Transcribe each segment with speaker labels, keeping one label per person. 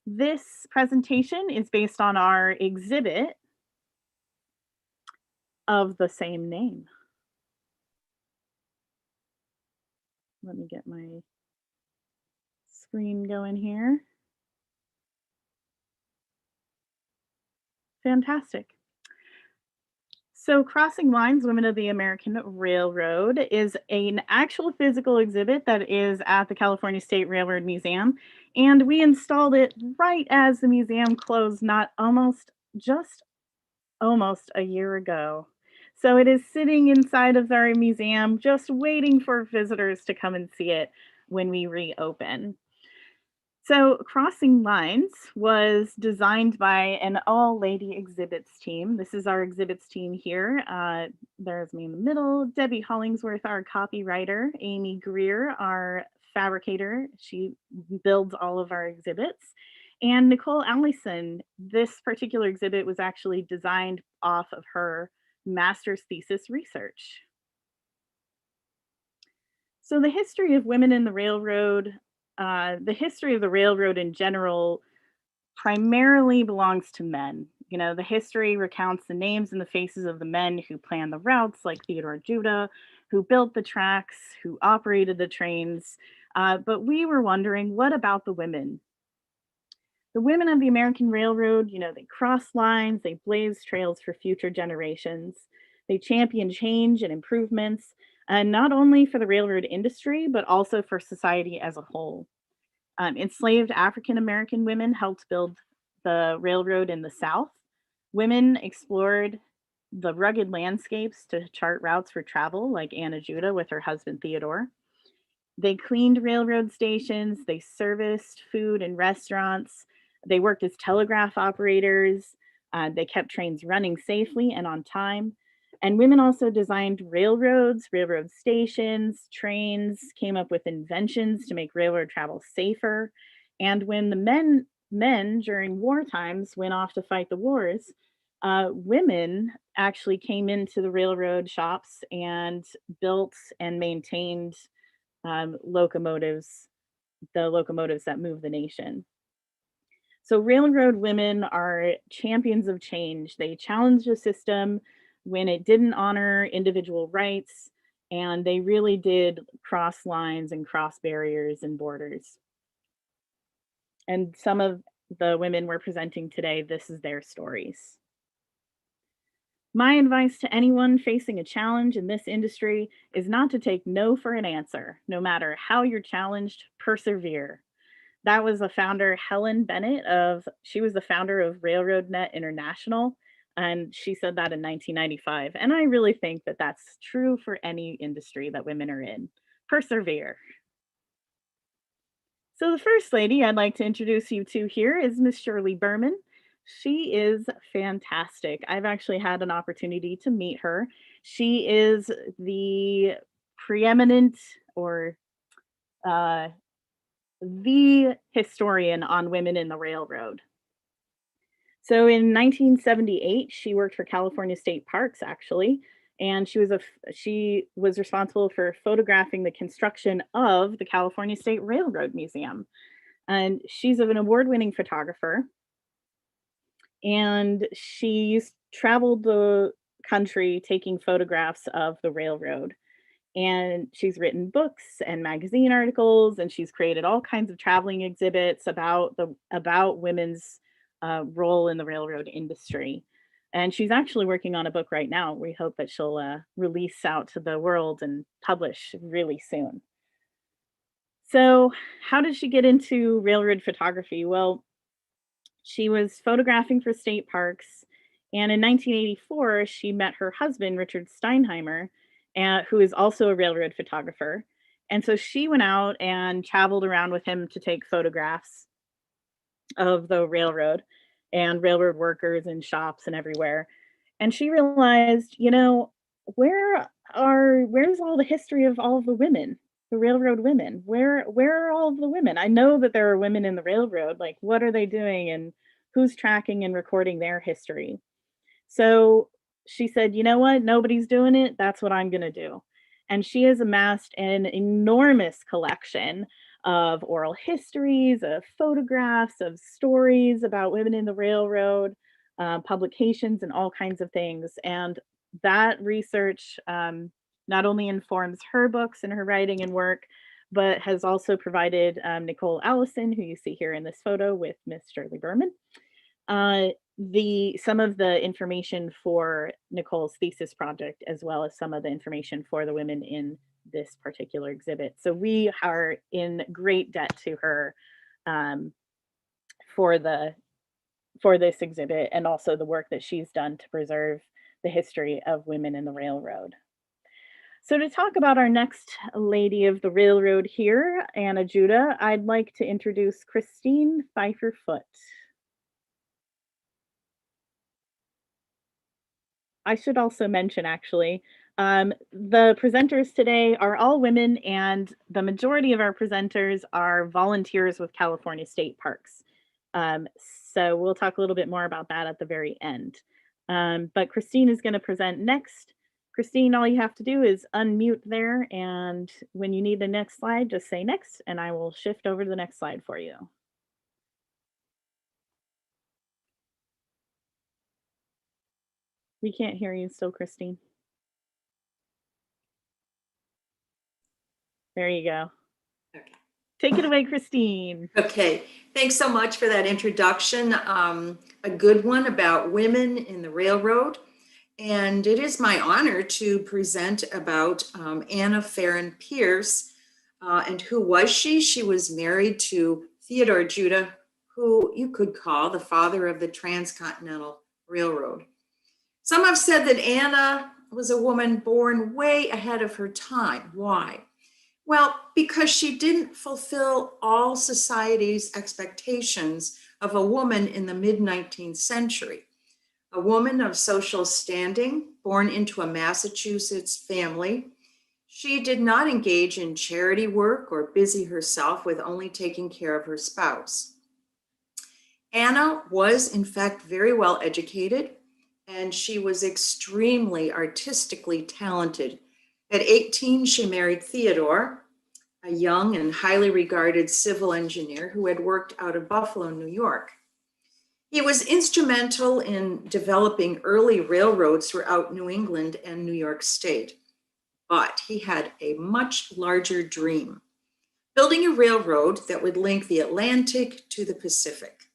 Speaker 1: This presentation is based on our exhibit of the same name. Let me get my screen going here. Fantastic. So Crossing Lines, Women of the American Railroad is an actual physical exhibit that is at the California State Railroad Museum. And we installed it right as the museum closed, just almost a year ago. So it is sitting inside of our museum, just waiting for visitors to come and see it when we reopen. So, Crossing Lines was designed by an all lady exhibits team. This is our exhibits team here. There's me in the middle, Debbie Hollingsworth, our copywriter, Amy Greer, our fabricator. She builds all of our exhibits. And Nicole Allison. This particular exhibit was actually designed off of her master's thesis research. So, the history of women in the railroad, the history of the railroad in general primarily belongs to men. You know, the history recounts the names and the faces of the men who planned the routes, like Theodore Judah, who built the tracks, who operated the trains. But we were wondering, what about the women? The women of the American Railroad, you know, they crossed lines, they blazed trails for future generations. They championed change and improvements, and not only for the railroad industry, but also for society as a whole. Enslaved African American women helped build the railroad in the South. Women explored the rugged landscapes to chart routes for travel, like Anna Judah with her husband Theodore. They cleaned railroad stations, they serviced food and restaurants, they worked as telegraph operators, they kept trains running safely and on time. And women also designed railroads, railroad stations, trains, came up with inventions to make railroad travel safer. And when the men during war times went off to fight the wars, women actually came into the railroad shops and built and maintained locomotives, the locomotives that move the nation. So, railroad women are champions of change. They challenged the system when it didn't honor individual rights, and they really did cross lines and cross barriers and borders. And some of the women we're presenting today, this is their stories. My advice to anyone facing a challenge in this industry is not to take no for an answer. No matter how you're challenged, persevere. That was the founder, Helen Bennett she was the founder of Railroad Net International, and she said that in 1995. And I really think that that's true for any industry that women are in. Persevere. So the first lady I'd like to introduce you to here is Miss Shirley Berman. She is fantastic. I've actually had an opportunity to meet her. She is the preeminent or uh, the historian on women in the railroad. So in 1978, she worked for California State Parks, actually, and she was responsible for photographing the construction of the California State Railroad Museum. And she's an award-winning photographer, and she's traveled the country taking photographs of the railroad. And she's written books and magazine articles, and she's created all kinds of traveling exhibits about women's role in the railroad industry. And she's actually working on a book right now. We hope that she'll release out to the world and publish really soon. So, how did she get into railroad photography? Well, she was photographing for state parks, and in 1984, she met her husband, Richard Steinheimer, who is also a railroad photographer. And so she went out and traveled around with him to take photographs of the railroad and railroad workers and shops and everywhere. And she realized, you know, where's all the history of all of the women, the railroad women? Where are all of the women? I know that there are women in the railroad. Like, what are they doing, and who's tracking and recording their history? So she said, you know what? Nobody's doing it. That's what I'm going to do. And she has amassed an enormous collection of oral histories, of photographs, of stories about women in the railroad, publications, and all kinds of things. And that research not only informs her books and her writing and work, but has also provided Nicole Allison, who you see here in this photo with Miss Shirley Berman, some of the information for Nicole's thesis project, as well as some of the information for the women in this particular exhibit. So we are in great debt to her for this exhibit, and also the work that she's done to preserve the history of women in the railroad. So to talk about our next lady of the railroad here, Anna Judah, I'd like to introduce Christine Pfeiffer Foote. I should also mention, actually, the presenters today are all women, and the majority of our presenters are volunteers with California State Parks. So we'll talk a little bit more about that at the very end. But Christine is going to present next. Christine, all you have to do is unmute there, and when you need the next slide, just say next, and I will shift over to the next slide for you. We can't hear you still, Christine. There you go.
Speaker 2: Okay.
Speaker 1: Take it away, Christine.
Speaker 2: Okay, thanks so much for that introduction. A good one about women in the railroad. And it is my honor to present about Anna Faron Pierce. And who was she? She was married to Theodore Judah, who you could call the father of the Transcontinental Railroad. Some have said that Anna was a woman born way ahead of her time. Why? Well, because she didn't fulfill all society's expectations of a woman in the mid-19th century. A woman of social standing, born into a Massachusetts family, she did not engage in charity work or busy herself with only taking care of her spouse. Anna was, in fact, very well educated, and she was extremely artistically talented. At 18, she married Theodore, a young and highly regarded civil engineer who had worked out of Buffalo, New York. He was instrumental in developing early railroads throughout New England and New York State. But he had a much larger dream, building a railroad that would link the Atlantic to the Pacific.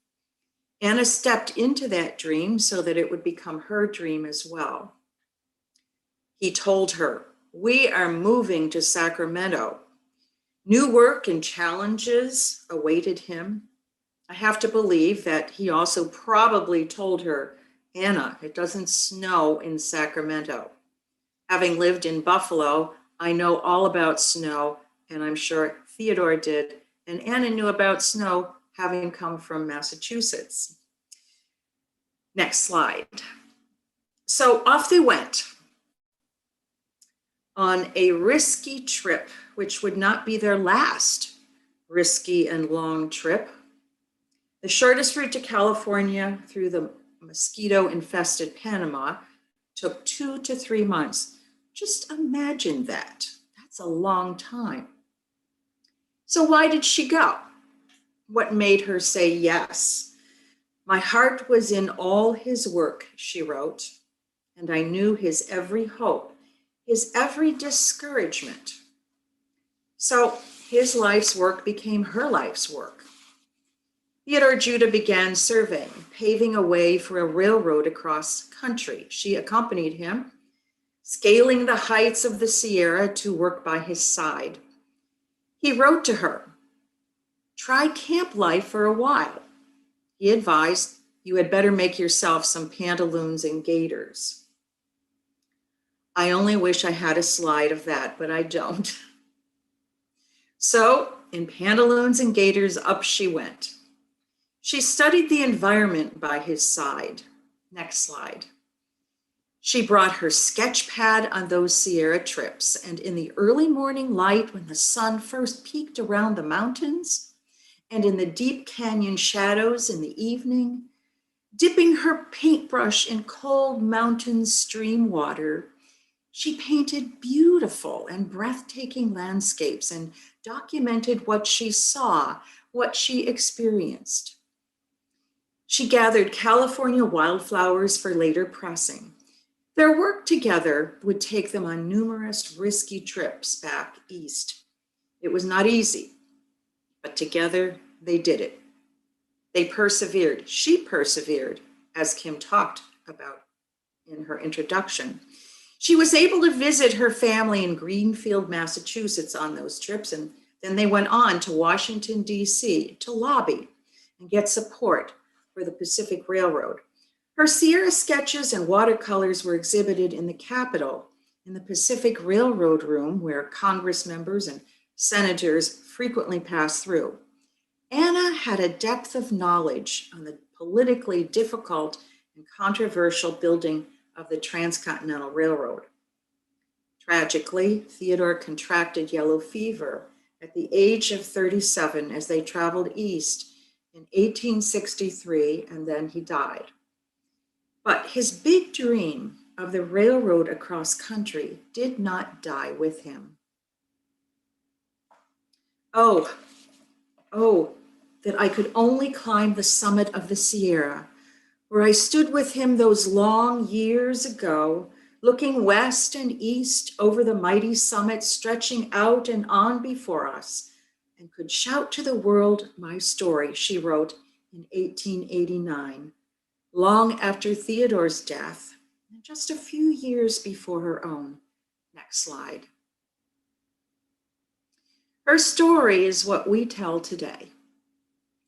Speaker 2: Anna stepped into that dream so that it would become her dream as well. He told her, "We are moving to Sacramento." New work and challenges awaited him. I have to believe that he also probably told her, "Anna, it doesn't snow in Sacramento." Having lived in Buffalo, I know all about snow, and I'm sure Theodore did, and Anna knew about snow having come from Massachusetts. Next slide. So off they went on a risky trip, which would not be their last risky and long trip. The shortest route to California through the mosquito-infested Panama took 2 to 3 months. Just imagine that. That's a long time. So why did she go? What made her say yes? "My heart was in all his work," she wrote, "and I knew his every hope, his every discouragement." So his life's work became her life's work. Theodore Judah began surveying, paving a way for a railroad across country. She accompanied him, scaling the heights of the Sierra to work by his side. He wrote to her, "Try camp life for a while." He advised, "You had better make yourself some pantaloons and gaiters." I only wish I had a slide of that, but I don't. So in pantaloons and gaiters, up she went. She studied the environment by his side. Next slide. She brought her sketch pad on those Sierra trips, and in the early morning light, when the sun first peeked around the mountains, and in the deep canyon shadows in the evening, dipping her paintbrush in cold mountain stream water, she painted beautiful and breathtaking landscapes and documented what she saw, what she experienced. She gathered California wildflowers for later pressing. Their work together would take them on numerous risky trips back east. It was not easy, but together they did it. They persevered. She persevered, as Kim talked about in her introduction. She was able to visit her family in Greenfield, Massachusetts on those trips, and then they went on to Washington, D.C. to lobby and get support for the Pacific Railroad. Her Sierra sketches and watercolors were exhibited in the Capitol, in the Pacific Railroad room where Congress members and senators frequently passed through. Anna had a depth of knowledge on the politically difficult and controversial building of the Transcontinental Railroad. Tragically, Theodore contracted yellow fever at the age of 37 as they traveled east in 1863, and then he died. But his big dream of the railroad across country did not die with him. Oh, that I could only climb the summit of the Sierra, where I stood with him those long years ago, looking west and east over the mighty summit stretching out and on before us, and could shout to the world my story, she wrote in 1889, long after Theodore's death, and just a few years before her own. Next slide. Her story is what we tell today.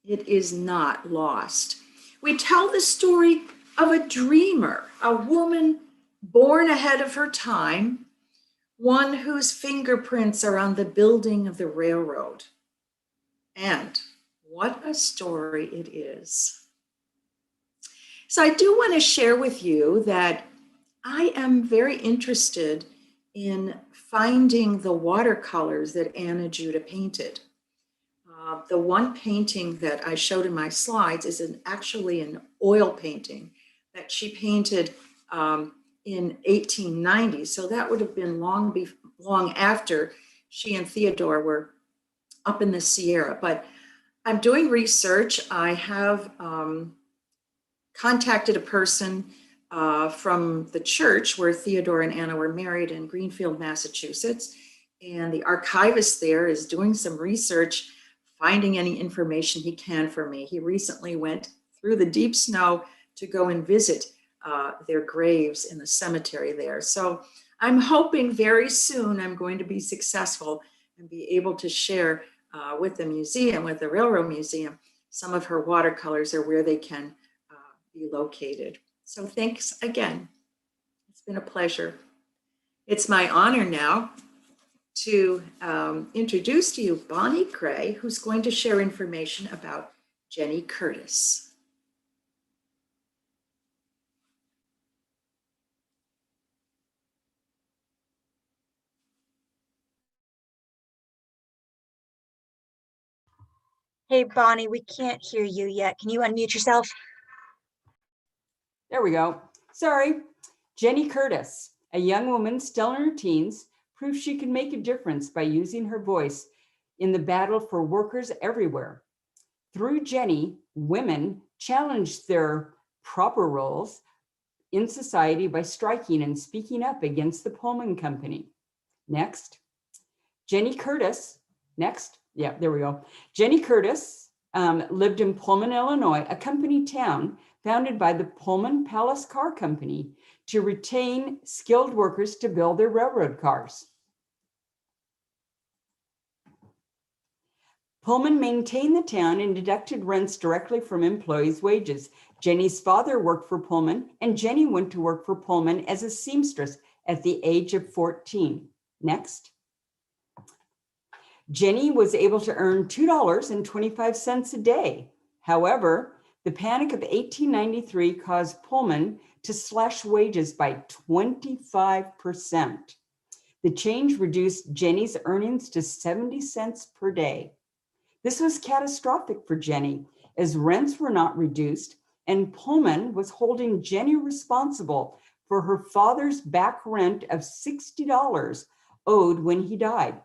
Speaker 2: It is not lost. We tell the story of a dreamer, a woman born ahead of her time, one whose fingerprints are on the building of the railroad. And what a story it is. So I do want to share with you that I am very interested in finding the watercolors that Anna Judah painted. The one painting that I showed in my slides is actually an oil painting that she painted in 1890. So that would have been long after she and Theodore were up in the Sierra. But I'm doing research. I have contacted a person from the church where Theodore and Anna were married in Greenfield, Massachusetts. And the archivist there is doing some research, finding any information he can for me. He recently went through the deep snow to go and visit their graves in the cemetery there. So I'm hoping very soon I'm going to be successful and be able to share with the museum, with the Railroad Museum, some of her watercolors or where they can be located. So thanks again. It's been a pleasure. It's my honor now to introduce to you Bonnie Gray, who's going to share information about Jenny Curtis.
Speaker 3: Hey, Bonnie, we can't hear you yet. Can you unmute yourself?
Speaker 4: There we go. Sorry. Jenny Curtis, a young woman still in her teens, proves she can make a difference by using her voice in the battle for workers everywhere. Through Jenny, women challenged their proper roles in society by striking and speaking up against the Pullman Company. Next. Jenny Curtis, next. Yeah, there we go. Jenny Curtis lived in Pullman, Illinois, a company town founded by the Pullman Palace Car Company to retain skilled workers to build their railroad cars. Pullman maintained the town and deducted rents directly from employees' wages. Jenny's father worked for Pullman, and Jenny went to work for Pullman as a seamstress at the age of 14. Next. Jenny was able to earn $2.25 a day. However, the Panic of 1893 caused Pullman to slash wages by 25%. The change reduced Jenny's earnings to 70 cents per day. This was catastrophic for Jenny, as rents were not reduced, and Pullman was holding Jenny responsible for her father's back rent of $60 owed when he died.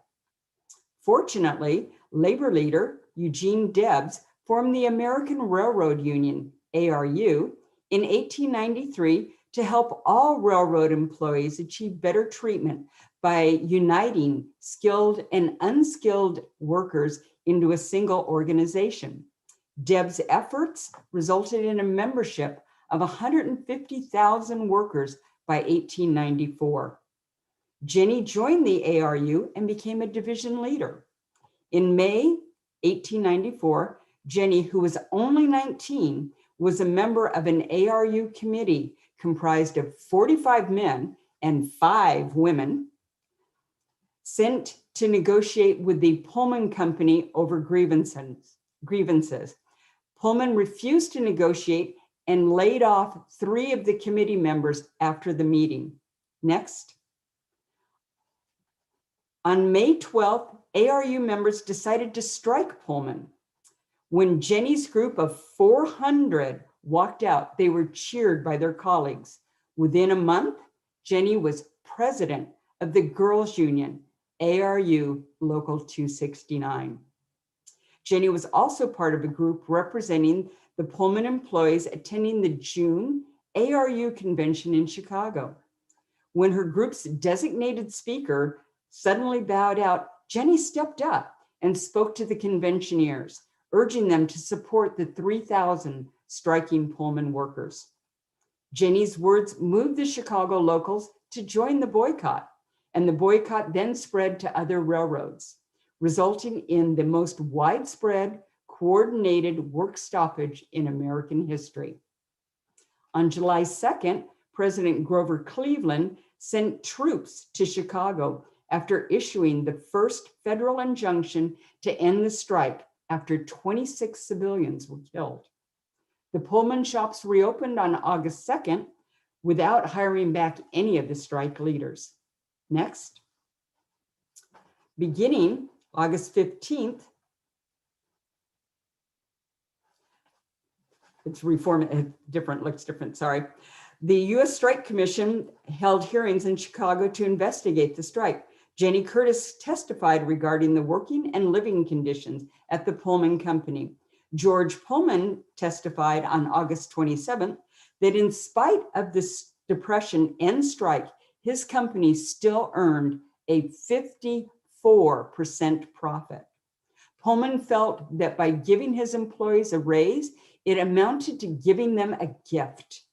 Speaker 4: Fortunately, labor leader Eugene Debs formed the American Railroad Union, ARU, in 1893 to help all railroad employees achieve better treatment by uniting skilled and unskilled workers into a single organization. Debs' efforts resulted in a membership of 150,000 workers by 1894. Jenny joined the ARU and became a division leader. In May 1894, Jenny, who was only 19, was a member of an ARU committee comprised of 45 men and 5 women, sent to negotiate with the Pullman Company over grievances. Pullman refused to negotiate and laid off 3 of the committee members after the meeting. Next. On May 12th, ARU members decided to strike Pullman. When Jenny's group of 400 walked out, they were cheered by their colleagues. Within a month, Jenny was president of the Girls Union, ARU Local 269. Jenny was also part of a group representing the Pullman employees attending the June ARU convention in Chicago. When her group's designated speaker suddenly bowed out, Jenny stepped up and spoke to the conventioneers, urging them to support the 3,000 striking Pullman workers. Jenny's words moved the Chicago locals to join the boycott, and the boycott then spread to other railroads, resulting in the most widespread coordinated work stoppage in American history. On July 2nd, President Grover Cleveland sent troops to Chicago after issuing the first federal injunction to end the strike after 26 civilians were killed. The Pullman shops reopened on August 2nd without hiring back any of the strike leaders. Next. Beginning August 15th, it's looks different, sorry. The U.S. Strike Commission held hearings in Chicago to investigate the strike. Jenny Curtis testified regarding the working and living conditions at the Pullman Company. George Pullman testified on August 27th that in spite of this depression and strike, his company still earned a 54% profit. Pullman felt that by giving his employees a raise, it amounted to giving them a gift.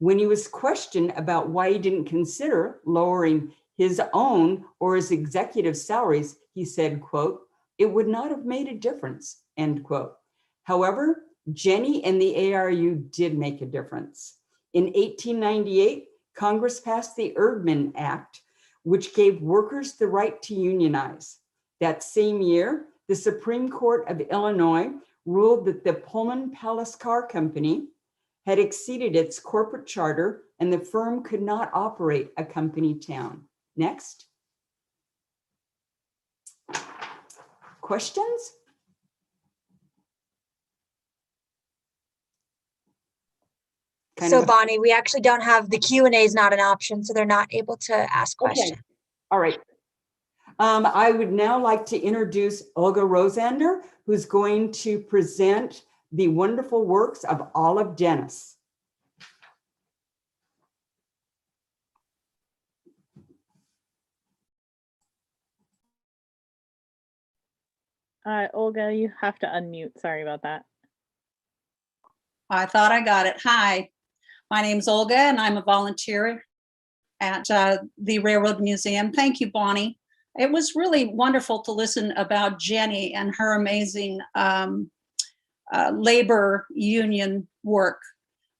Speaker 4: When he was questioned about why he didn't consider lowering his own or his executive salaries, he said, quote, "It would not have made a difference," end quote. However, Jenny and the ARU did make a difference. In 1898, Congress passed the Erdman Act, which gave workers the right to unionize. That same year, the Supreme Court of Illinois ruled that the Pullman Palace Car Company had exceeded its corporate charter and the firm could not operate a company town. Next. Questions?
Speaker 3: So Bonnie, we actually don't have the Q&A is not an option, so they're not able to ask questions.
Speaker 4: Okay. All right. I would now like to introduce Olga Rosander, who's going to present the wonderful works of Olive Dennis.
Speaker 1: Olga, you have to unmute. Sorry about that.
Speaker 5: I thought I got it. Hi, my name's Olga and I'm a volunteer at the Railroad Museum. Thank you, Bonnie. It was really wonderful to listen about Jenny and her amazing labor union work.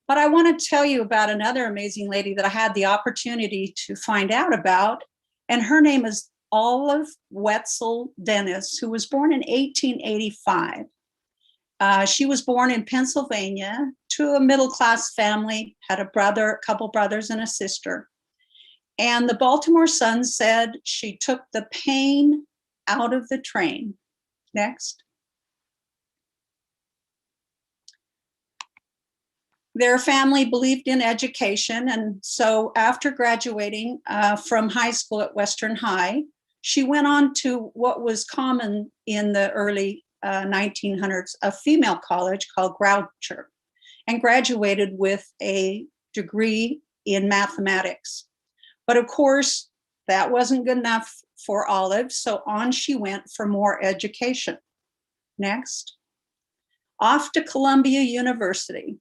Speaker 5: But I want to tell you about another amazing lady that I had the opportunity to find out about, and her name is Olive Wetzel Dennis, who was born in 1885. She was born in Pennsylvania to a middle-class family, had a brother, a couple brothers, and a sister. And the Baltimore Sun said she took the pain out of the train. Next. Their family believed in education, and so after graduating from high school at Western High, She went on to what was common in the early 1900s, a female college called Groucher, and graduated with a degree in mathematics. But of course, that wasn't good enough for Olive, so on she went for more education. Next. Off to Columbia University,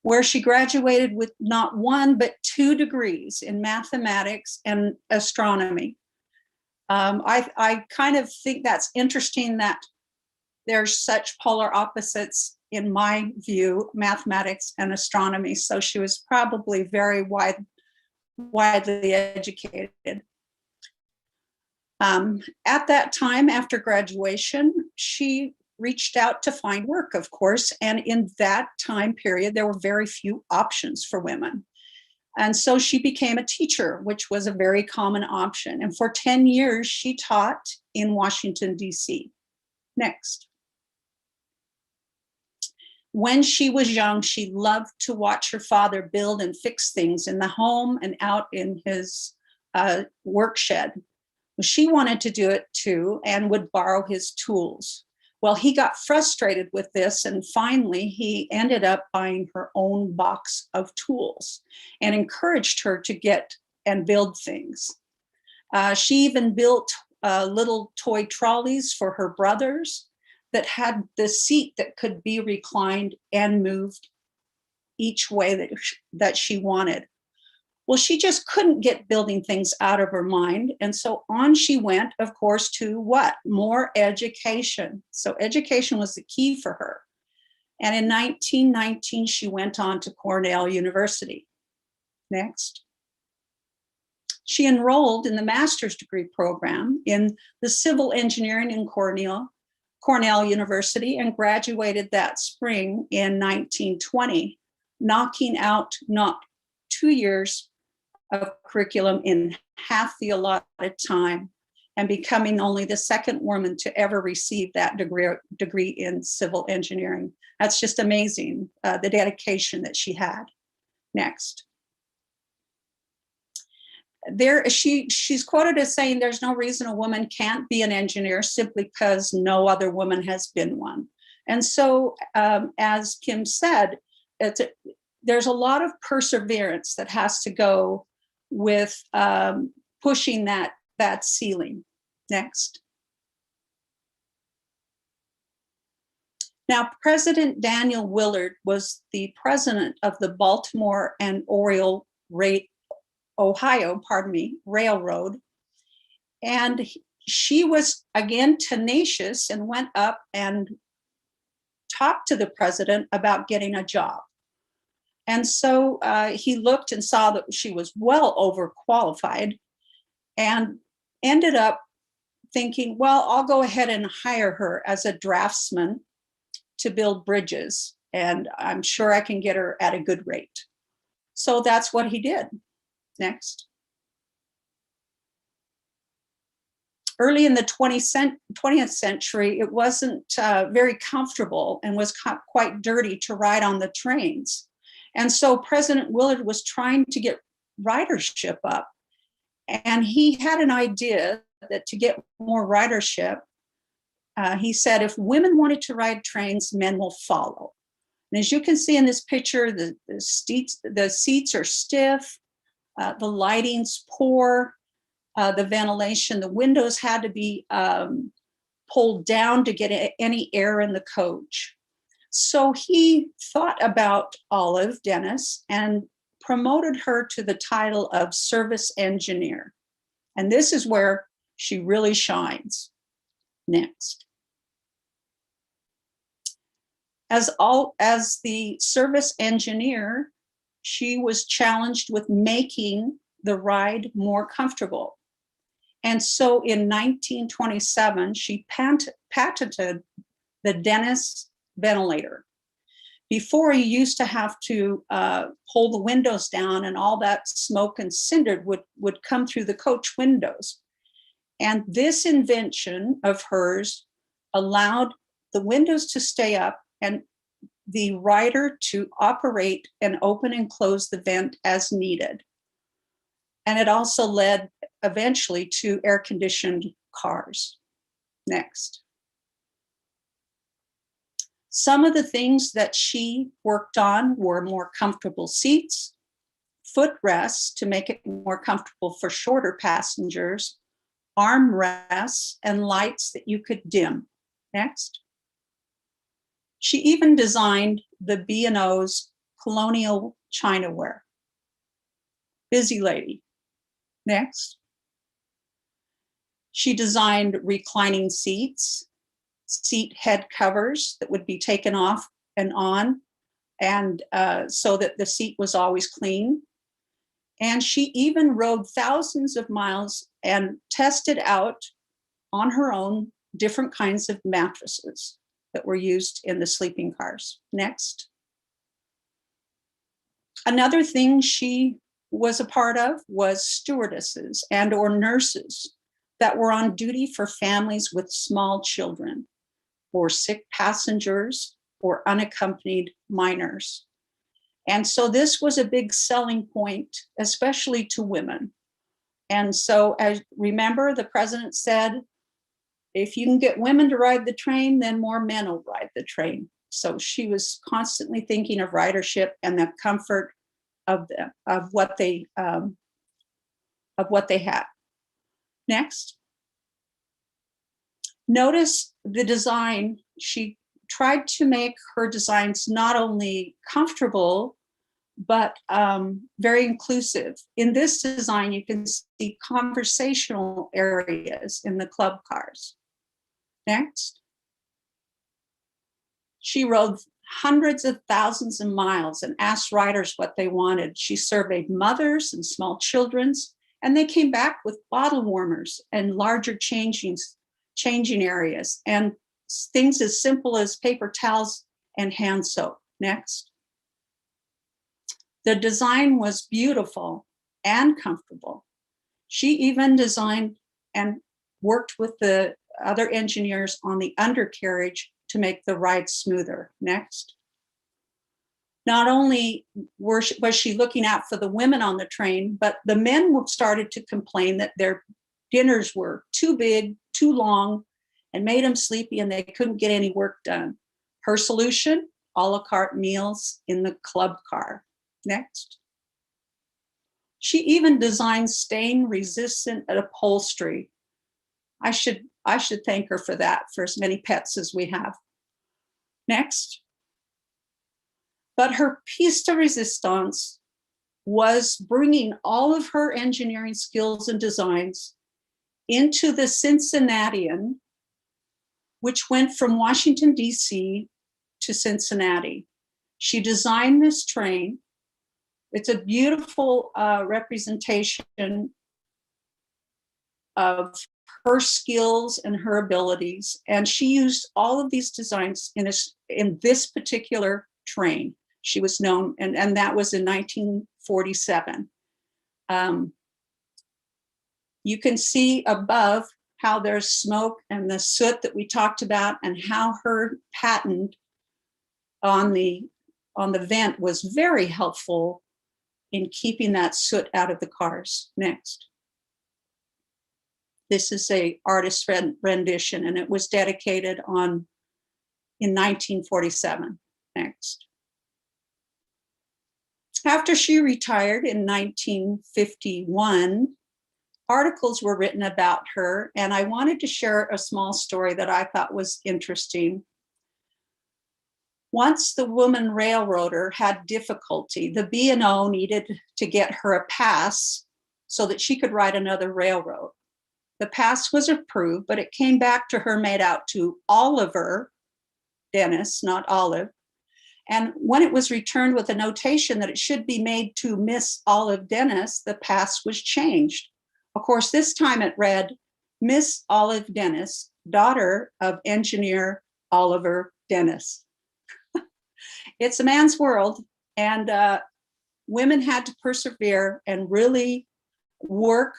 Speaker 5: where she graduated with not one, but 2 degrees in mathematics and astronomy. I kind of think that's interesting that there's such polar opposites in my view, mathematics and astronomy. So she was probably very widely educated. At that time, after graduation, she reached out to find work, of course. And in that time period, there were very few options for women. And so she became a teacher, which was a very common option. And for 10 years, she taught in Washington, D.C. Next. When she was young, she loved to watch her father build and fix things in the home and out in his work shed. She wanted to do it too and would borrow his tools. Well, he got frustrated with this, and finally he ended up buying her own box of tools and encouraged her to get and build things. She even built little toy trolleys for her brothers that had the seat that could be reclined and moved each way that she wanted. Well, she just couldn't get building things out of her mind. And so on she went, of course, to what? More education. So education was the key for her. And in 1919, she went on to Cornell University. Next. She enrolled in the master's degree program in the civil engineering in Cornell University and graduated that spring in 1920, knocking out not 2 years of curriculum in half the allotted time and becoming only the second woman to ever receive that degree in civil engineering. That's just amazing, the dedication that she had. Next. She's quoted as saying there's no reason a woman can't be an engineer simply because no other woman has been one. And so, as Kim said, there's a lot of perseverance that has to go with pushing that ceiling. Next. Now, President Daniel Willard was the president of the Baltimore and Ohio Railroad. And she was, again, tenacious and went up and talked to the president about getting a job. And so he looked and saw that she was well overqualified and ended up thinking, well, I'll go ahead and hire her as a draftsman to build bridges. And I'm sure I can get her at a good rate. So that's what he did. Next. Early in the 20th century, it wasn't very comfortable and was quite dirty to ride on the trains. And so President Willard was trying to get ridership up. And he had an idea that to get more ridership, he said, if women wanted to ride trains, men will follow. And as you can see in this picture, the seats are stiff, the lighting's poor, the ventilation, the windows had to be pulled down to get any air in the coach. So he thought about Olive Dennis and promoted her to the title of service engineer. And this is where she really shines. Next. As the service engineer, she was challenged with making the ride more comfortable. And so in 1927, she patented the Dennis ventilator. Before, you used to have to pull the windows down and all that smoke and cinder would come through the coach windows. And this invention of hers allowed the windows to stay up and the rider to operate and open and close the vent as needed. And it also led eventually to air-conditioned cars. Next. Some of the things that she worked on were more comfortable seats, footrests to make it more comfortable for shorter passengers, armrests, and lights that you could dim. Next. She even designed the B&O's colonial chinaware. Busy lady. Next. She designed reclining seats, seat head covers that would be taken off and on, and so that the seat was always clean. And she even rode thousands of miles and tested out on her own different kinds of mattresses that were used in the sleeping cars. Next. Another thing she was a part of was stewardesses and or nurses that were on duty for families with small children or sick passengers or unaccompanied minors. And so this was a big selling point, especially to women. And so, as remember, the president said, if you can get women to ride the train, then more men will ride the train. So she was constantly thinking of ridership and the comfort of what they had. Next. Notice the design. She tried to make her designs not only comfortable, but very inclusive. In this design, you can see conversational areas in the club cars. Next. She rode hundreds of thousands of miles and asked riders what they wanted. She surveyed mothers and small children, and they came back with bottle warmers and larger changing areas and things as simple as paper towels and hand soap. Next. The design was beautiful and comfortable. She even designed and worked with the other engineers on the undercarriage to make the ride smoother. Next. Not only was she looking out for the women on the train, but the men started to complain that their dinners were too big, too long, and made them sleepy and they couldn't get any work done. Her solution, a la carte meals in the club car. Next. She even designed stain-resistant upholstery. I should thank her for that, for as many pets as we have. Next. But her piece de resistance was bringing all of her engineering skills and designs into the Cincinnatian, which went from Washington, D.C. to Cincinnati. She designed this train. It's a beautiful representation of her skills and her abilities. And she used all of these designs in this particular train. She was known, and that was in 1947. You can see above how there's smoke and the soot that we talked about, and how her patent on the vent was very helpful in keeping that soot out of the cars. Next. This is a artist rendition, and it was dedicated in 1947. Next. After she retired in 1951, articles were written about her, and I wanted to share a small story that I thought was interesting. Once the woman railroader had difficulty, the B&O needed to get her a pass so that she could ride another railroad. The pass was approved, but it came back to her made out to Oliver Dennis, not Olive. And when it was returned with a notation that it should be made to Miss Olive Dennis, the pass was changed. Of course, this time it read, Miss Olive Dennis, daughter of engineer Oliver Dennis. It's a man's world, and women had to persevere and really work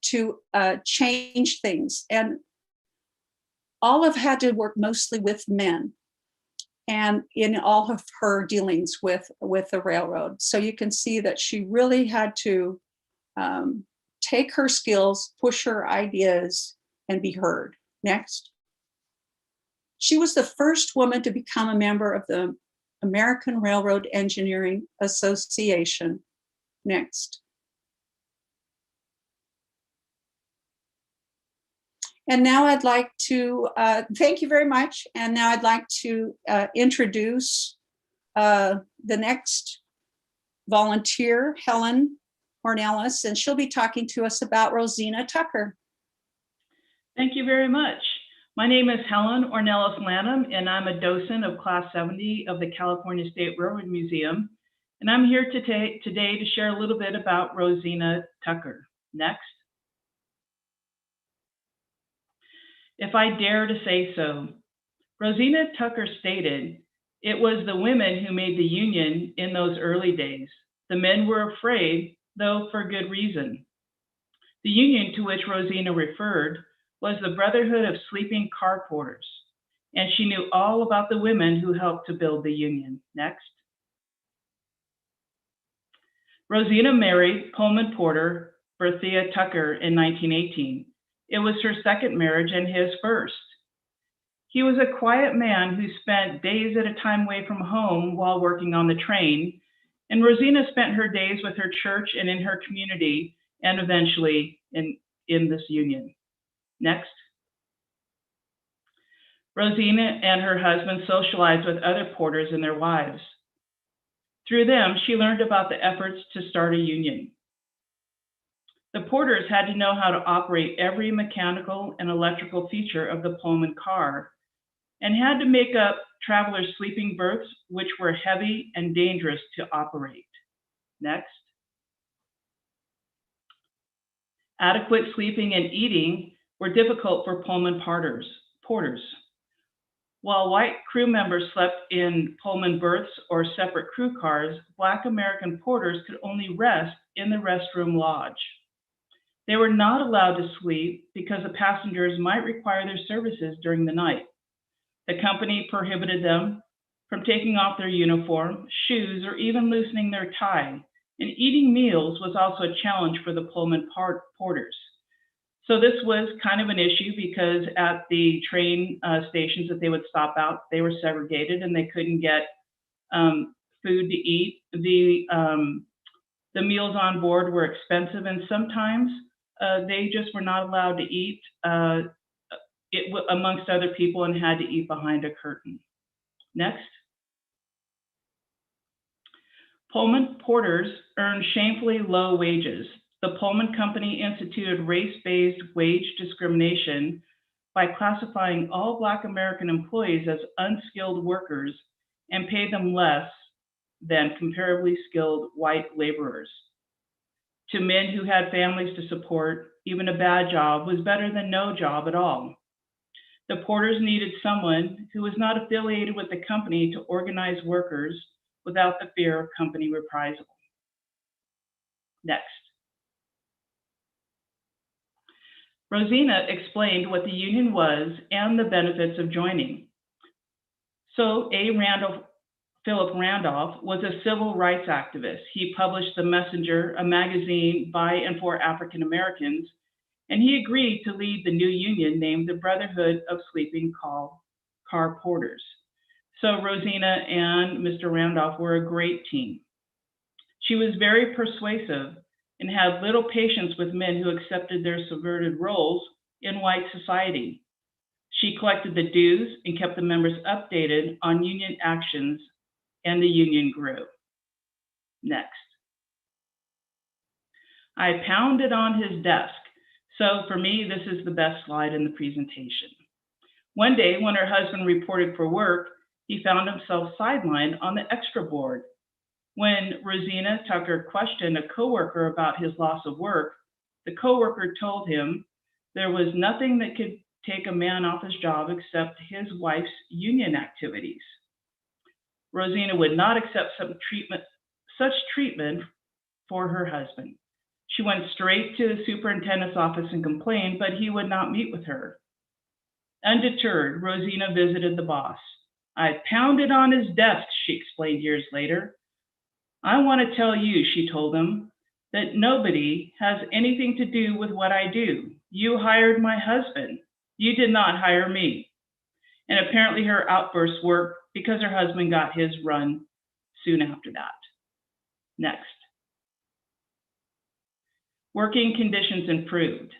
Speaker 5: to change things. And Olive had to work mostly with men, and in all of her dealings with the railroad. So you can see that she really had to take her skills, push her ideas, and be heard. Next. She was the first woman to become a member of the American Railroad Engineering Association. Next. And now I'd like to, thank you very much. And now I'd like to introduce the next volunteer, Helen Horne, and she'll be talking to us about Rosina Tucker.
Speaker 6: Thank you very much. My name is Helen Ornelas Lanham, and I'm a docent of Class 70 of the California State Railroad Museum. And I'm here today to share a little bit about Rosina Tucker. Next. If I dare to say so, Rosina Tucker stated, "It was the women who made the Union in those early days. The men were afraid, though for good reason." The union to which Rosina referred was the Brotherhood of Sleeping Car Porters, and she knew all about the women who helped to build the union. Next. Rosina married Pullman porter Berthea Tucker in 1918. It was her second marriage and his first. He was a quiet man who spent days at a time away from home while working on the train, and Rosina spent her days with her church and in her community, and eventually in this union. Next. Rosina and her husband socialized with other porters and their wives. Through them, she learned about the efforts to start a union. The porters had to know how to operate every mechanical and electrical feature of the Pullman car, and had to make up travelers' sleeping berths, which were heavy and dangerous to operate. Next. Adequate sleeping and eating were difficult for Pullman porters. While white crew members slept in Pullman berths or separate crew cars, Black American porters could only rest in the restroom lodge. They were not allowed to sleep because the passengers might require their services during the night. The company prohibited them from taking off their uniform, shoes, or even loosening their tie, and eating meals was also a challenge for the Pullman porters. So this was kind of an issue because at the train stations that they would stop out, they were segregated and they couldn't get food to eat. The meals on board were expensive, and sometimes they just were not allowed to eat amongst other people and had to eat behind a curtain. Next. Pullman porters earned shamefully low wages. The Pullman Company instituted race-based wage discrimination by classifying all Black American employees as unskilled workers and paid them less than comparably skilled white laborers. To men who had families to support, even a bad job was better than no job at all. The porters needed someone who was not affiliated with the company to organize workers without the fear of company reprisal. Next. Rosina explained what the union was and the benefits of joining. So Philip Randolph was a civil rights activist. He published The Messenger, a magazine by and for African Americans, and he agreed to lead the new union named the Brotherhood of Sleeping Car Porters. So Rosina and Mr. Randolph were a great team. She was very persuasive and had little patience with men who accepted their subverted roles in white society. She collected the dues and kept the members updated on union actions, and the union grew. Next. I pounded on his desk. So for me, this is the best slide in the presentation. One day when her husband reported for work, he found himself sidelined on the extra board. When Rosina Tucker questioned a coworker about his loss of work, the coworker told him there was nothing that could take a man off his job except his wife's union activities. Rosina would not accept such treatment for her husband. She went straight to the superintendent's office and complained, but he would not meet with her. Undeterred, Rosina visited the boss. I pounded on his desk, she explained years later. I want to tell you, she told him, that nobody has anything to do with what I do. You hired my husband. You did not hire me. And apparently her outbursts worked because her husband got his run soon after that. Next. Working conditions improved.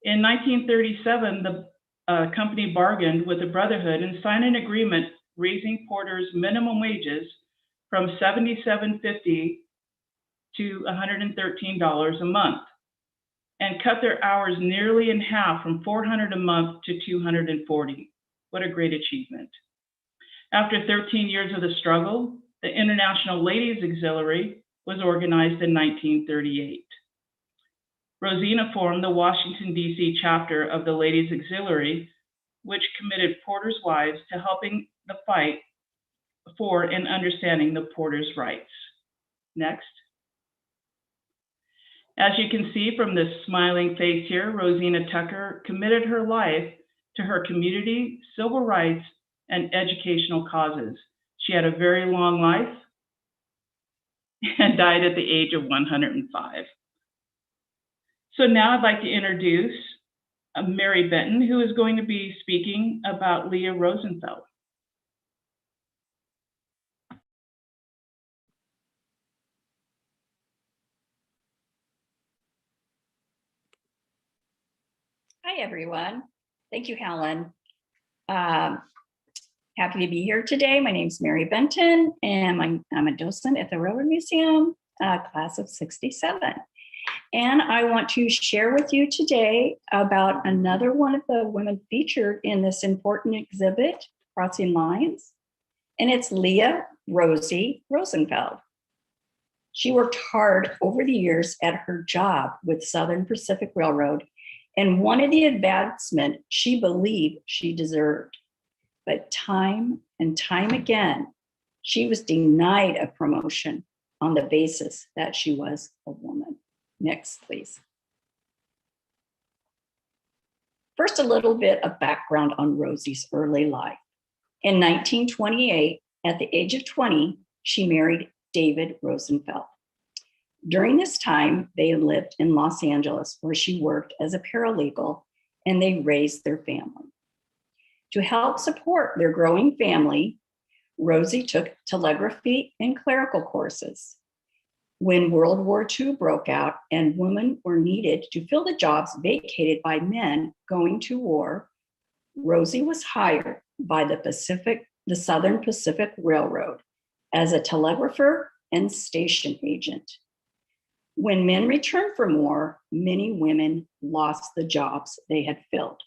Speaker 6: In 1937, the company bargained with the Brotherhood and signed an agreement raising porters' minimum wages from $77.50 to $113 a month, and cut their hours nearly in half from $400 a month to $240. What a great achievement. After 13 years of the struggle, the International Ladies Auxiliary was organized in 1938. Rosina formed the Washington, D.C. chapter of the Ladies Auxiliary, which committed porters' wives to helping the fight for and understanding the porters' rights. Next. As you can see from this smiling face here, Rosina Tucker committed her life to her community, civil rights, and educational causes. She had a very long life and died at the age of 105. So now I'd like to introduce Mary Benton, who is going to be speaking about Leah Rosenfeld.
Speaker 7: Hi, everyone. Thank you, Helen. Happy to be here today. My name is Mary Benton, and I'm a docent at the Railroad Museum, class of 67. And I want to share with you today about another one of the women featured in this important exhibit, Crossing Lines, and it's Leah Rosie Rosenfeld. She worked hard over the years at her job with Southern Pacific Railroad and wanted the advancement she believed she deserved. But time and time again, she was denied a promotion on the basis that she was a woman. Next, please. First, a little bit of background on Rosie's early life. In 1928, at the age of 20, she married David Rosenfeld. During this time, they lived in Los Angeles, where she worked as a paralegal, and they raised their family. To help support their growing family, Rosie took telegraphy and clerical courses. When World War II broke out and women were needed to fill the jobs vacated by men going to war, Rosie was hired by the Southern Pacific Railroad as a telegrapher and station agent. When men returned from war, many women lost the jobs they had filled.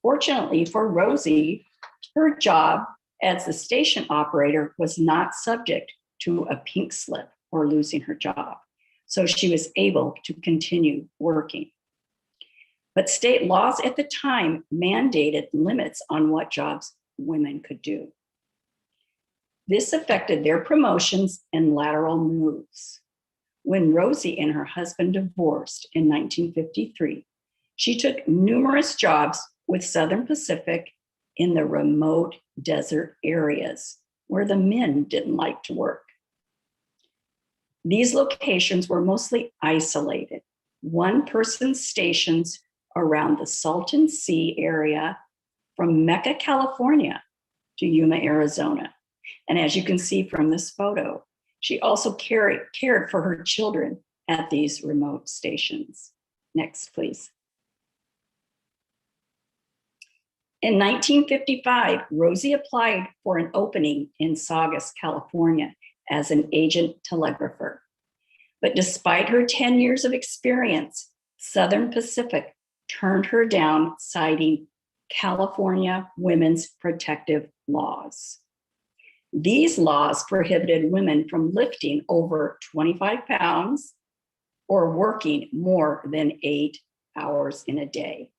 Speaker 7: Fortunately for Rosie, her job as the station operator was not subject to a pink slip or losing her job, so she was able to continue working. But state laws at the time mandated limits on what jobs women could do. This affected their promotions and lateral moves. When Rosie and her husband divorced in 1953, she took numerous jobs with Southern Pacific in the remote desert areas where the men didn't like to work. These locations were mostly isolated, one-person stations around the Salton Sea area from Mecca, California to Yuma, Arizona. And as you can see from this photo, she also cared for her children at these remote stations. Next, please. In 1955, Rosie applied for an opening in Saugus, California, as an agent telegrapher. But despite her 10 years of experience, Southern Pacific turned her down, citing California women's protective laws. These laws prohibited women from lifting over 25 pounds or working more than 8 hours in a day.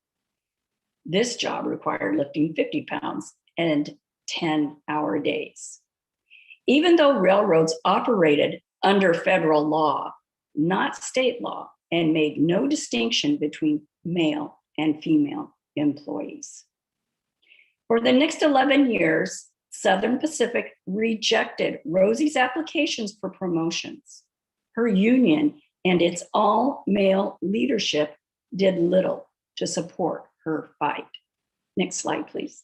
Speaker 7: This job required lifting 50 pounds and 10-hour days. Even though railroads operated under federal law, not state law, and made no distinction between male and female employees. For the next 11 years, Southern Pacific rejected Rosie's applications for promotions. Her union and its all-male leadership did little to support her fight. Next slide, please.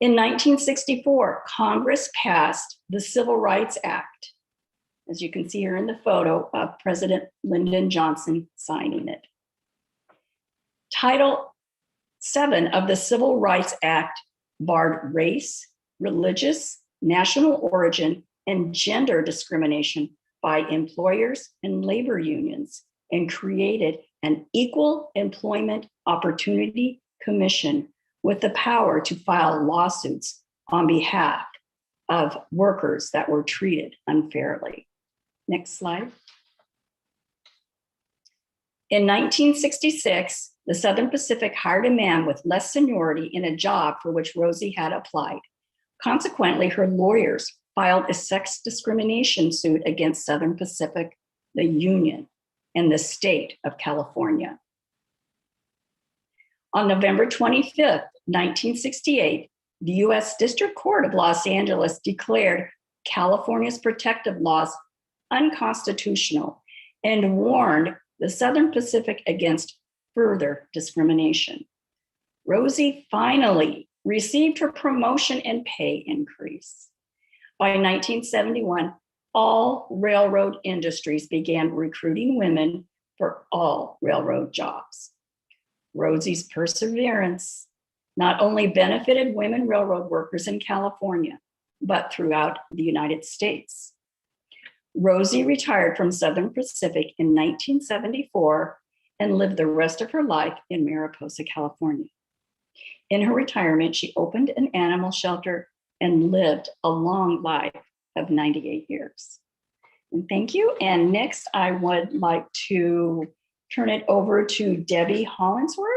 Speaker 7: In 1964, Congress passed the Civil Rights Act, as you can see here in the photo of President Lyndon Johnson signing it. Title VII of the Civil Rights Act barred race, religious, national origin, and gender discrimination by employers and labor unions, and created an Equal Employment Opportunity Commission with the power to file lawsuits on behalf of workers that were treated unfairly. Next slide. In 1966, the Southern Pacific hired a man with less seniority in a job for which Rosie had applied. Consequently, her lawyers filed a sex discrimination suit against Southern Pacific, the union, and the state of California. On November 25th, 1968, the U.S. District Court of Los Angeles declared California's protective laws unconstitutional and warned the Southern Pacific against further discrimination. Rosie finally received her promotion and pay increase. By 1971, all railroad industries began recruiting women for all railroad jobs. Rosie's perseverance not only benefited women railroad workers in California, but throughout the United States. Rosie retired from Southern Pacific in 1974 and lived the rest of her life in Mariposa, California. In her retirement, she opened an animal shelter and lived a long life of 98 years. And thank you. And next, I would like to turn it over to Debbie Hollingsworth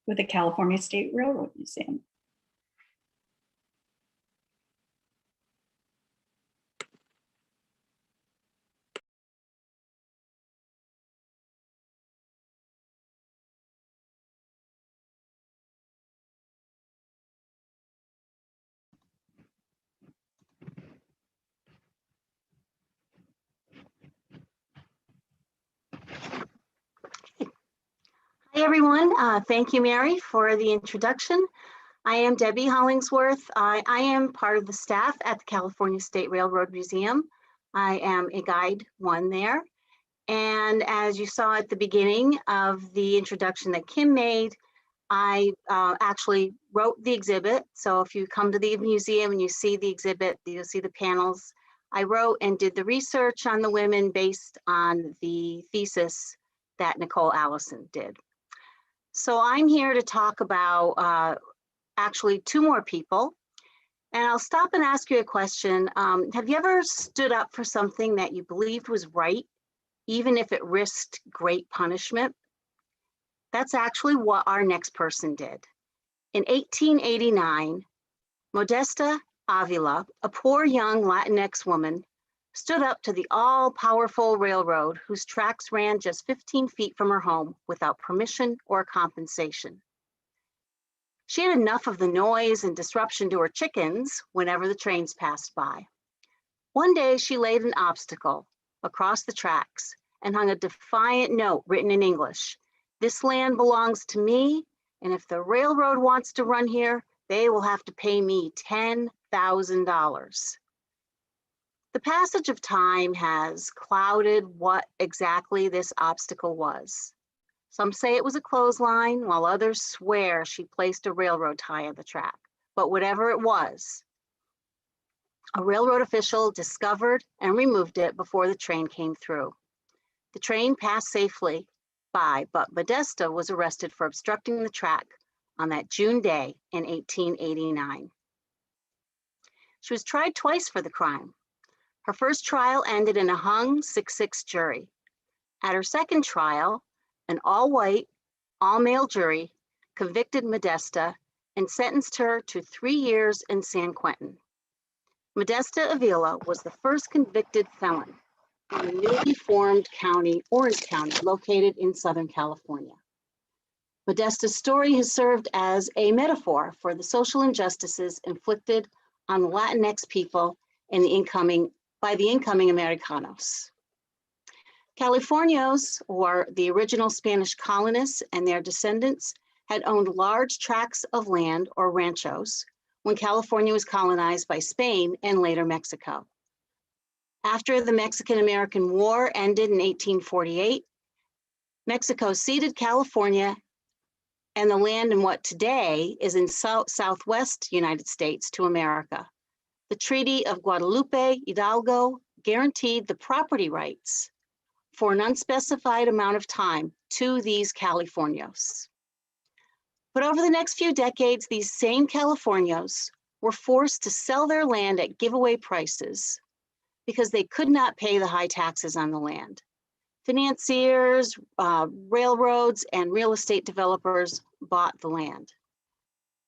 Speaker 7: with the California State Railroad Museum.
Speaker 8: Hi, everyone. Thank you, Mary, for the introduction. I am Debbie Hollingsworth. I am part of the staff at the California State Railroad Museum. I am a guide one there. And as you saw at the beginning of the introduction that Kim made, I actually wrote the exhibit. So if you come to the museum and you see the exhibit, you'll see the panels. I wrote and did the research on the women based on the thesis that Nicole Allison did. So I'm here to talk about actually two more people. And I'll stop and ask you a question. Have you ever stood up for something that you believed was right, even if it risked great punishment? That's actually what our next person did. In 1889, Modesta Avila, a poor young Latinx woman, stood up to the all-powerful railroad whose tracks ran just 15 feet from her home without permission or compensation. She had enough of the noise and disruption to her chickens whenever the trains passed by. One day she laid an obstacle across the tracks and hung a defiant note written in English. "This land belongs to me, and if the railroad wants to run here, they will have to pay me $10,000. The passage of time has clouded what exactly this obstacle was. Some say it was a clothesline, while others swear she placed a railroad tie on the track. But whatever it was, a railroad official discovered and removed it before the train came through. The train passed safely by, but Modesta was arrested for obstructing the track on that June day in 1889. She was tried twice for the crime. Her first trial ended in a hung 6-6 jury. At her second trial, an all-white, all-male jury convicted Modesta and sentenced her to 3 years in San Quentin. Modesta Avila was the first convicted felon in the newly formed county, Orange County, located in Southern California. Modesta's story has served as a metaphor for the social injustices inflicted on the Latinx people in the incoming by the incoming Americanos. Californios, or the original Spanish colonists and their descendants, had owned large tracts of land, or ranchos, when California was colonized by Spain and later Mexico. After the Mexican-American War ended in 1848, Mexico ceded California and the land in what today is in southwest United States to America. The Treaty of Guadalupe, Hidalgo, guaranteed the property rights for an unspecified amount of time to these Californios. But over the next few decades, these same Californios were forced to sell their land at giveaway prices because they could not pay the high taxes on the land. Financiers, railroads, and real estate developers bought the land.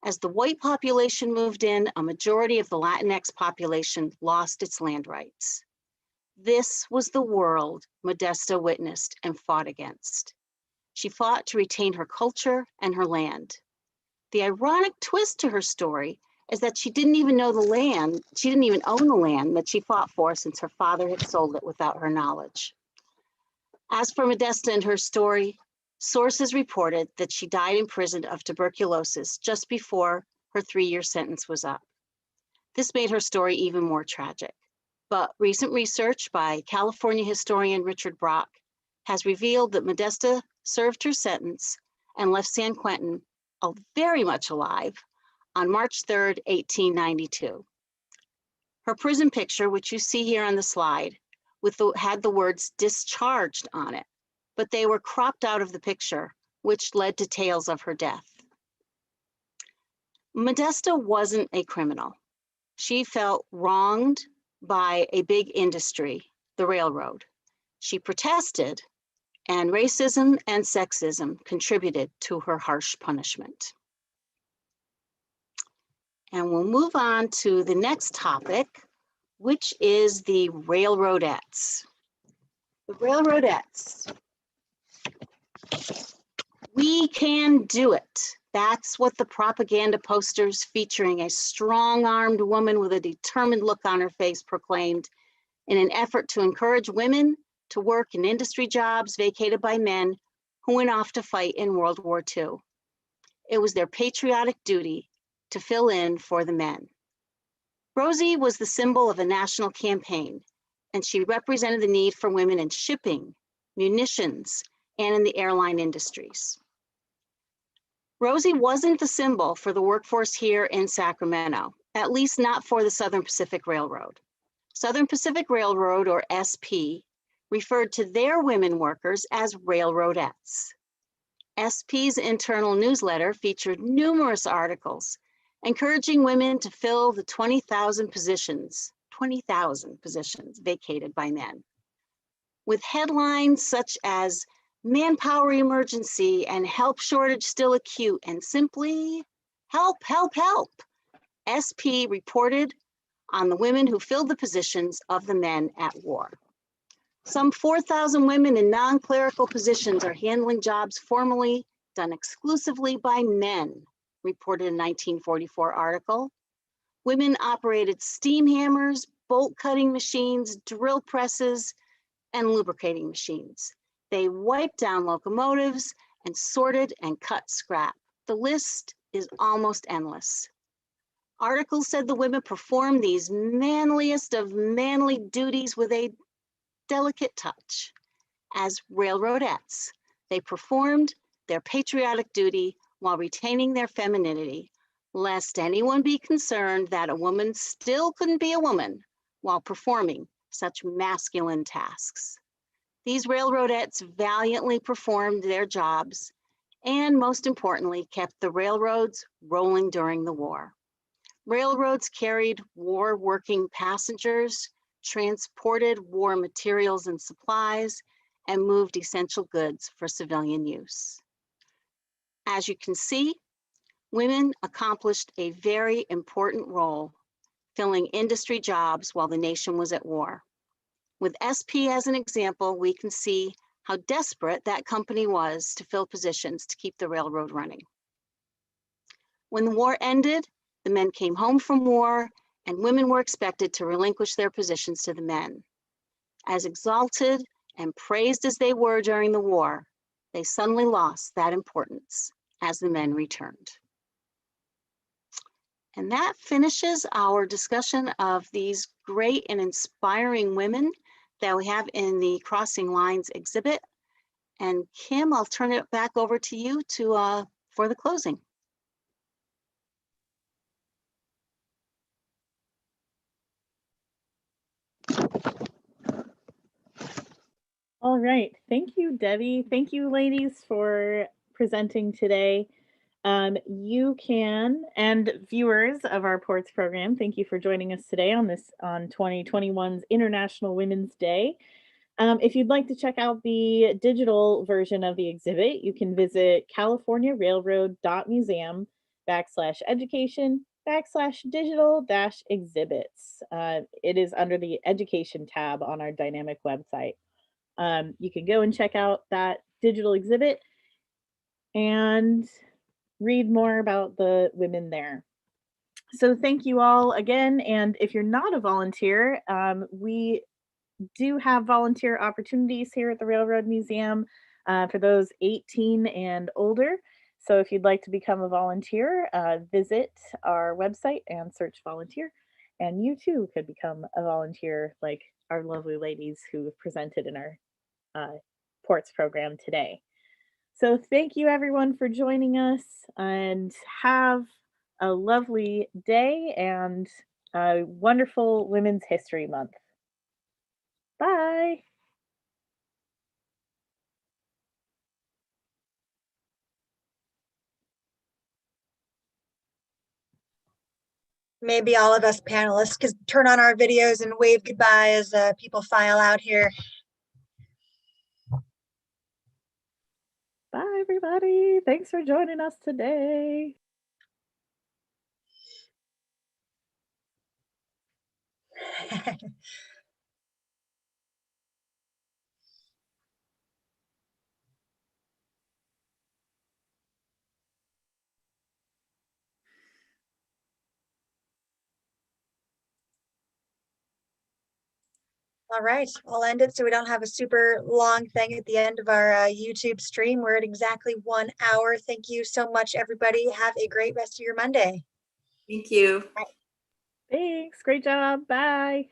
Speaker 8: As the white population moved in, a majority of the Latinx population lost its land rights. This was the world Modesta witnessed and fought against. She fought to retain her culture and her land. The ironic twist to her story is that she didn't even know the land, she didn't even own the land that she fought for, since her father had sold it without her knowledge. As for Modesta and her story, sources reported that she died in prison of tuberculosis just before her 3-year sentence was up. This made her story even more tragic. But recent research by California historian Richard Brock has revealed that Modesta served her sentence and left San Quentin very much alive on March 3rd, 1892. Her prison picture, which you see here on the slide, had the words "discharged" on it, but they were cropped out of the picture, which led to tales of her death. Modesta wasn't a criminal. She felt wronged by a big industry, the railroad. She protested, and racism and sexism contributed to her harsh punishment. And we'll move on to the next topic, which is the railroadettes. The railroadettes. We can do it. That's what the propaganda posters featuring a strong-armed woman with a determined look on her face proclaimed, in an effort to encourage women to work in industry jobs vacated by men who went off to fight in World War II. It was their patriotic duty to fill in for the men. Rosie was the symbol of a national campaign, and she represented the need for women in shipping, munitions, and in the airline industries. Rosie wasn't the symbol for the workforce here in Sacramento, at least not for the Southern Pacific Railroad. Southern Pacific Railroad, or SP, referred to their women workers as railroadettes. SP's internal newsletter featured numerous articles encouraging women to fill the 20,000 positions vacated by men, with headlines such as "Manpower Emergency" and "Help Shortage Still Acute," and simply "Help, help, help." SP reported on the women who filled the positions of the men at war. Some 4,000 women in non-clerical positions are handling jobs formerly done exclusively by men, reported a 1944 article. Women operated steam hammers, bolt cutting machines, drill presses, and lubricating machines. They wiped down locomotives and sorted and cut scrap. The list is almost endless. Articles said the women performed these manliest of manly duties with a delicate touch. As railroadettes, they performed their patriotic duty while retaining their femininity, lest anyone be concerned that a woman still couldn't be a woman while performing such masculine tasks. These railroadettes valiantly performed their jobs and, most importantly, kept the railroads rolling during the war. Railroads carried war-working passengers, transported war materials and supplies, and moved essential goods for civilian use. As you can see, women accomplished a very important role filling industry jobs while the nation was at war. With SP as an example, we can see how desperate that company was to fill positions to keep the railroad running. When the war ended, the men came home from war and women were expected to relinquish their positions to the men. As exalted and praised as they were during the war, they suddenly lost that importance as the men returned. And that finishes our discussion of these great and inspiring women that we have in the Crossing Lines exhibit. And Kim, I'll turn it back over to you for the closing.
Speaker 1: All right. Thank you, Debbie. Thank you, ladies, for presenting today. You can, and viewers of our Ports program, thank you for joining us today on 2021's International Women's Day. If you'd like to check out the digital version of the exhibit, you can visit californiarailroad.museum/education/digital-exhibits. It is under the education tab on our dynamic website. You can go and check out that digital exhibit and read more about the women there. So thank you all again. And if you're not a volunteer, we do have volunteer opportunities here at the Railroad Museum for those 18 and older. So if you'd like to become a volunteer, visit our website and search volunteer. And you too could become a volunteer like our lovely ladies who have presented in our Ports program today. So thank you everyone for joining us, and have a lovely day and a wonderful Women's History Month. Bye.
Speaker 3: Maybe all of us panelists could turn on our videos and wave goodbye as people file out here.
Speaker 1: Bye, everybody. Thanks for joining us today.
Speaker 3: All right, I'll end it so we don't have a super long thing at the end of our YouTube stream. We're at exactly 1 hour. Thank you so much, everybody. Have a great rest of your Monday.
Speaker 2: Thank you.
Speaker 1: Thanks. Great job. Bye.